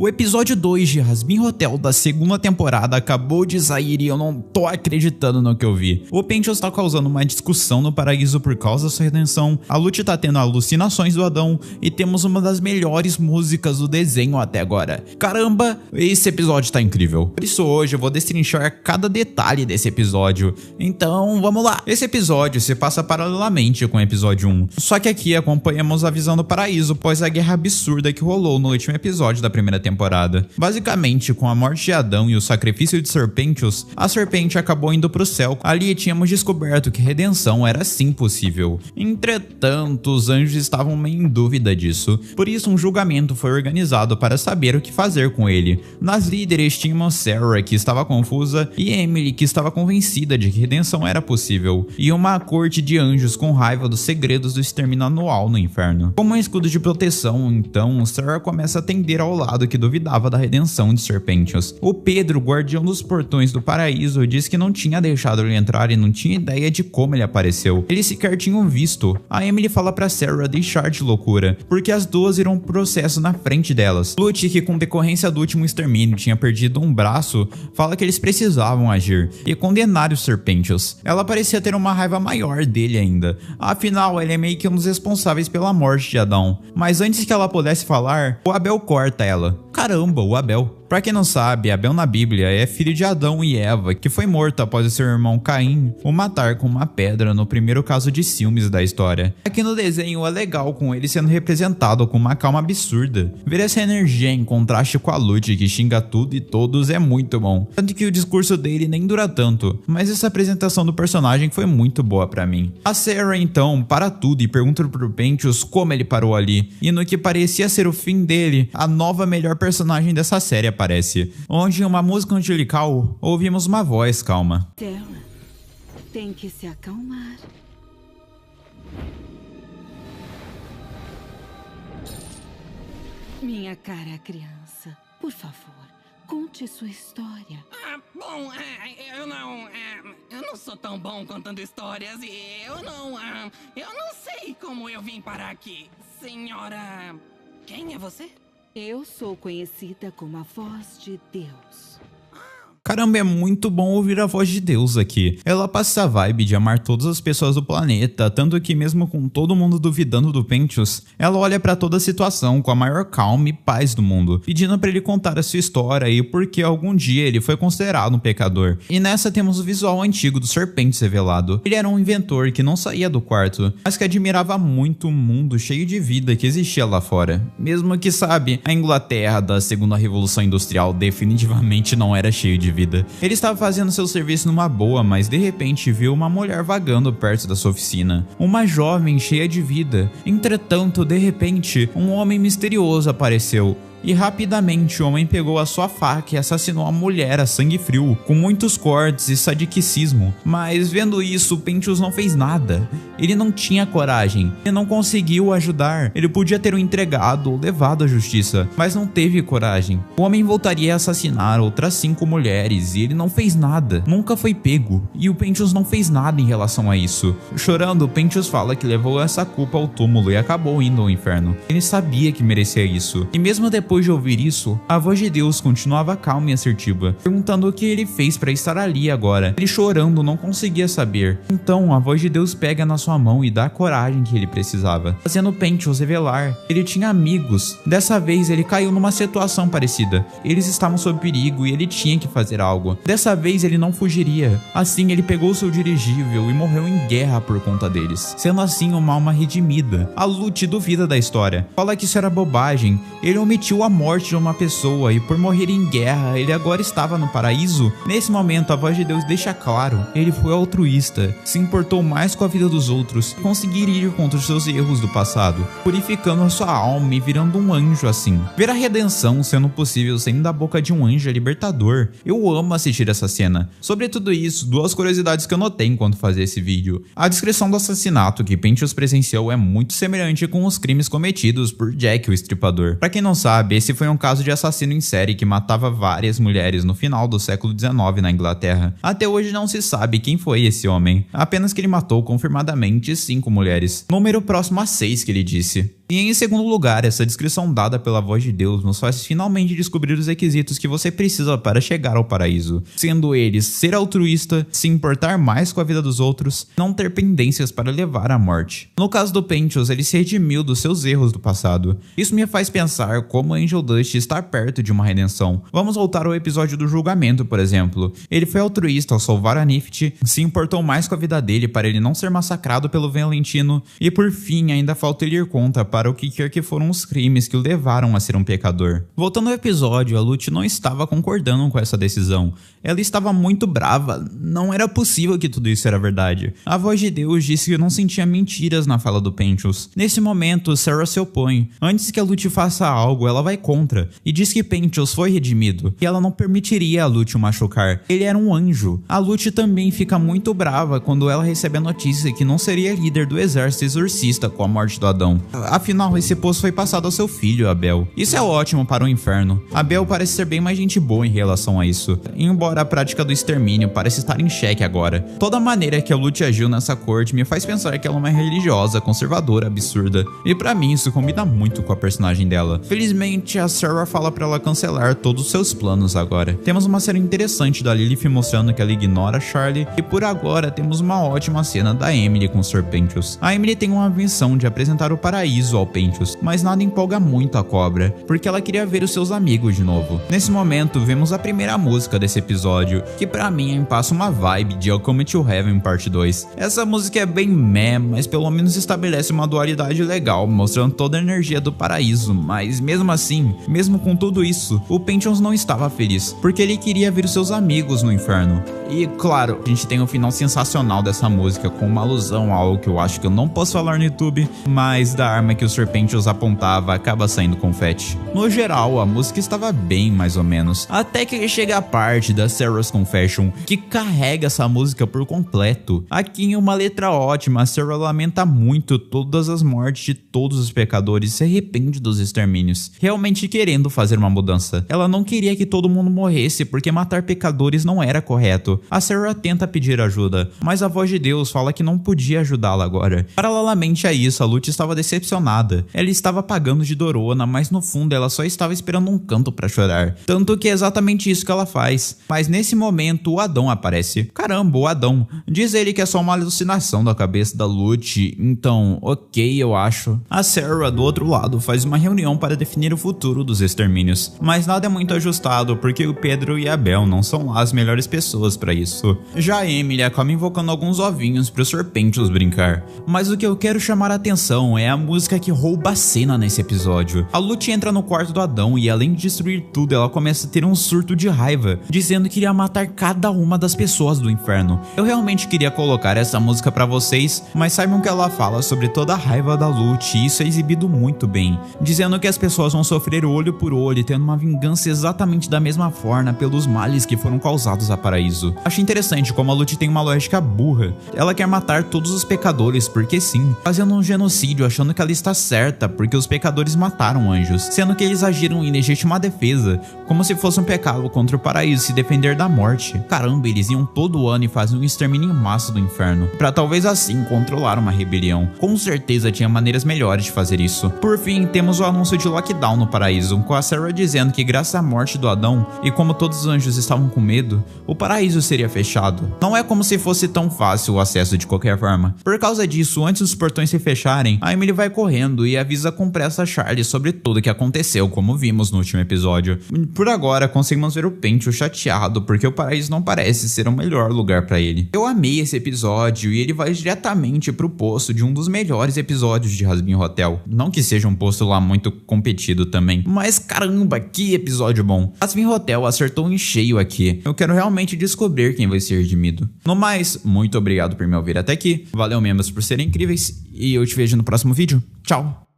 O episódio 2 de Jasmine Hotel da segunda temporada acabou de sair e eu não tô acreditando no que eu vi. O Penteus tá causando uma discussão no paraíso por causa da sua redenção, a Lute tá tendo alucinações do Adão e temos uma das melhores músicas do desenho até agora. Caramba, esse episódio tá incrível. Por isso hoje eu vou destrinchar cada detalhe desse episódio. Então vamos lá. Esse episódio se passa paralelamente com o episódio 1, só que aqui acompanhamos a visão do paraíso após a guerra absurda que rolou no último episódio da primeira temporada. Basicamente, com a morte de Adão e o sacrifício de Serpentius, a serpente acabou indo pro céu. Ali tínhamos descoberto que redenção era sim possível. Entretanto, os anjos estavam meio em dúvida disso, por isso um julgamento foi organizado para saber o que fazer com ele. Nas líderes tínhamos Sarah, que estava confusa, e Emily, que estava convencida de que redenção era possível, e uma corte de anjos com raiva dos segredos do extermínio anual no inferno. Como um escudo de proteção, então, Sarah começa a tender ao lado que duvidava da redenção de Serpentius. O Pedro, guardião dos portões do paraíso, diz que não tinha deixado ele entrar e não tinha ideia de como ele apareceu. Eles sequer tinham visto. A Emily fala pra Sarah deixar de loucura, porque as duas irão pro processo na frente delas. Lute, que com decorrência do último extermínio tinha perdido um braço, fala que eles precisavam agir e condenar o Serpentius. Ela parecia ter uma raiva maior dele ainda. Afinal, ele é meio que um dos responsáveis pela morte de Adão. Mas antes que ela pudesse falar, o Abel corta ela. Caramba, o Abel. Pra quem não sabe, Abel na Bíblia é filho de Adão e Eva, que foi morto após o seu irmão Caim o matar com uma pedra no primeiro caso de ciúmes da história. Aqui no desenho é legal com ele sendo representado com uma calma absurda. Ver essa energia em contraste com a Lute, que xinga tudo e todos, é muito bom. Tanto que o discurso dele nem dura tanto, mas essa apresentação do personagem foi muito boa pra mim. A Sarah então para tudo e pergunta pro Penteus como ele parou ali, e no que parecia ser o fim dele, a nova melhor personagem dessa série aparece, onde em uma música angelical ouvimos uma voz calma. Sarah, tem que se acalmar. Minha cara criança, por favor, conte sua história. Eu não sou tão bom contando histórias e eu não sei como eu vim parar aqui. Senhora, quem é você? Eu sou conhecida como a voz de Deus. Caramba, é muito bom ouvir a voz de Deus aqui. Ela passa essa vibe de amar todas as pessoas do planeta, tanto que mesmo com todo mundo duvidando do Penteus, ela olha pra toda a situação com a maior calma e paz do mundo, pedindo pra ele contar a sua história e por que algum dia ele foi considerado um pecador. E nessa temos o visual antigo do Serpentius revelado. Ele era um inventor que não saía do quarto, mas que admirava muito o mundo cheio de vida que existia lá fora. Mesmo que, sabe, a Inglaterra da segunda Revolução Industrial definitivamente não era cheio de vida. Ele estava fazendo seu serviço numa boa, mas de repente viu uma mulher vagando perto da sua oficina. Uma jovem cheia de vida. Entretanto, de repente, um homem misterioso apareceu. E rapidamente o homem pegou a sua faca e assassinou a mulher a sangue frio, com muitos cortes e sadiquismo. Mas vendo isso, Penteus não fez nada. Ele não tinha coragem, ele não conseguiu ajudar. Ele podia ter o entregado ou levado à justiça, mas não teve coragem. O homem voltaria a assassinar outras 5 mulheres e ele não fez nada. Nunca foi pego. E o Penteus não fez nada em relação a isso. Chorando, Penteus fala que levou essa culpa ao túmulo e acabou indo ao inferno. Ele sabia que merecia isso. E mesmo depois de ouvir isso, a voz de Deus continuava calma e assertiva, perguntando o que ele fez para estar ali agora. Ele chorando não conseguia saber. Então a voz de Deus pega na sua mão e dá a coragem que ele precisava, fazendo Penteus revelar. Ele tinha amigos. Dessa vez ele caiu numa situação parecida. Eles estavam sob perigo e ele tinha que fazer algo. Dessa vez ele não fugiria. Assim ele pegou seu dirigível e morreu em guerra por conta deles, sendo assim uma alma redimida. A Lute duvida da história, fala que isso era bobagem. Ele omitiu a morte de uma pessoa e por morrer em guerra ele agora estava no paraíso. Nesse momento a voz de Deus deixa claro, ele foi altruísta, se importou mais com a vida dos outros, conseguir ir contra os seus erros do passado, purificando a sua alma e virando um anjo assim. Ver a redenção sendo possível saindo da boca de um anjo é libertador. Eu amo assistir essa cena. Sobre tudo isso, 2 curiosidades que eu notei enquanto fazia esse vídeo. A descrição do assassinato que Penteus presenciou é muito semelhante com os crimes cometidos por Jack o Estripador. Pra quem não sabe, esse foi um caso de assassino em série que matava várias mulheres no final do século XIX na Inglaterra. Até hoje não se sabe quem foi esse homem, apenas que ele matou confirmadamente 5 mulheres, número próximo a 6 que ele disse. E em segundo lugar, essa descrição dada pela voz de Deus nos faz finalmente descobrir os requisitos que você precisa para chegar ao paraíso, sendo eles ser altruísta, se importar mais com a vida dos outros, não ter pendências para levar à morte. No caso do Pentious, ele se redimiu dos seus erros do passado. Isso me faz pensar como Angel Dust está perto de uma redenção. Vamos voltar ao episódio do julgamento, por exemplo. Ele foi altruísta ao salvar a Nifty, se importou mais com a vida dele para ele não ser massacrado pelo Valentino, e por fim ainda falta ele ir conta para o que quer que foram os crimes que o levaram a ser um pecador. Voltando ao episódio, a Lute não estava concordando com essa decisão. Ela estava muito brava, não era possível que tudo isso era verdade. A voz de Deus disse que não sentia mentiras na fala do Pentious. Nesse momento, Sarah se opõe. Antes que a Lute faça algo, ela vai contra, e diz que Pentious foi redimido, e ela não permitiria a Lute o machucar. Ele era um anjo. A Lute também fica muito brava quando ela recebe a notícia que não seria líder do exército exorcista com a morte do Adão. Afinal, esse posto foi passado ao seu filho, Abel. Isso é ótimo para o inferno. Abel parece ser bem mais gente boa em relação a isso, embora a prática do extermínio parece estar em xeque agora. Toda a maneira que a Lute agiu nessa corte me faz pensar que ela é uma religiosa, conservadora, absurda, e pra mim isso combina muito com a personagem dela. Felizmente, a Sarah fala pra ela cancelar todos os seus planos agora. Temos uma cena interessante da Lilith mostrando que ela ignora Charlie, e por agora temos uma ótima cena da Emily com o Sr. Pentious. A Emily tem uma missão de apresentar o paraíso ao Pentious, mas nada empolga muito a cobra, porque ela queria ver os seus amigos de novo. Nesse momento, vemos a primeira música desse episódio, que pra mim passa uma vibe de Welcome to Heaven Parte 2. Essa música é bem meh, mas pelo menos estabelece uma dualidade legal, mostrando toda a energia do paraíso, mas mesmo assim, mesmo com tudo isso, o Pentious não estava feliz, porque ele queria ver os seus amigos no inferno. E claro, a gente tem um final sensacional dessa música, com uma alusão a algo que eu acho que eu não posso falar no YouTube, mas da arma que o Sr. Pentious apontava acaba saindo confete. No geral, a música estava bem mais ou menos, até que chega a parte da Sarah's Confession, que carrega essa música por completo. Aqui em uma letra ótima, a Sarah lamenta muito todas as mortes de todos os pecadores e se arrepende dos extermínios, realmente querendo fazer uma mudança. Ela não queria que todo mundo morresse, porque matar pecadores não era correto. A Sarah tenta pedir ajuda, mas a voz de Deus fala que não podia ajudá-la agora. Paralelamente a isso, a Lute estava decepcionada. Ela estava pagando de dorona, mas no fundo ela só estava esperando um canto pra chorar. Tanto que é exatamente isso que ela faz. Mas nesse momento o Adão aparece. Caramba, o Adão. Diz ele que é só uma alucinação da cabeça da Lute, então ok, eu acho. A Sarah do outro lado faz uma reunião para definir o futuro dos extermínios, mas nada é muito ajustado porque o Pedro e a Bel não são lá as melhores pessoas para isso. Já a Emily acaba invocando alguns ovinhos pro Sr. Pentious brincar. Mas o que eu quero chamar a atenção é a música que rouba a cena nesse episódio. A Lute entra no quarto do Adão e além de destruir tudo, ela começa a ter um surto de raiva, dizendo que iria matar cada uma das pessoas do inferno. Eu realmente queria colocar essa música pra vocês, mas saibam que ela fala sobre toda a raiva da Lute e isso é exibido muito bem, dizendo que as pessoas vão sofrer olho por olho, tendo uma vingança exatamente da mesma forma pelos males que foram causados a paraíso. Acho interessante como a Lute tem uma lógica burra. Ela quer matar todos os pecadores porque sim, fazendo um genocídio achando que ela está certa porque os pecadores mataram anjos, sendo que eles agiram em legítima defesa, como se fosse um pecado contra o paraíso se defender da morte. Caramba, eles iam todo ano e faziam um extermínio em massa do inferno, pra talvez assim controlar uma rebelião. Com certeza tinha maneiras melhores de fazer isso. Por fim, temos o anúncio de lockdown no paraíso, com a Sarah dizendo que graças à morte do Adão, e como todos os anjos estavam com medo, o paraíso seria fechado. Não é como se fosse tão fácil o acesso de qualquer forma. Por causa disso, antes dos portões se fecharem, a Emily vai correndo e avisa com pressa a Charlie sobre tudo o que aconteceu, como vimos no último episódio. Por agora, conseguimos ver o Pentious chateado porque o paraíso não parece ser o melhor lugar pra ele. Eu amei esse episódio e ele vai diretamente pro posto de um dos melhores episódios de Hazbin Hotel. Não que seja um posto lá muito competido também, mas caramba, que episódio bom. Hazbin Hotel acertou em cheio aqui. Eu quero realmente descobrir quem vai ser redimido. No mais, muito obrigado por me ouvir até aqui. Valeu, membros, por serem incríveis e eu te vejo no próximo vídeo. Tchau!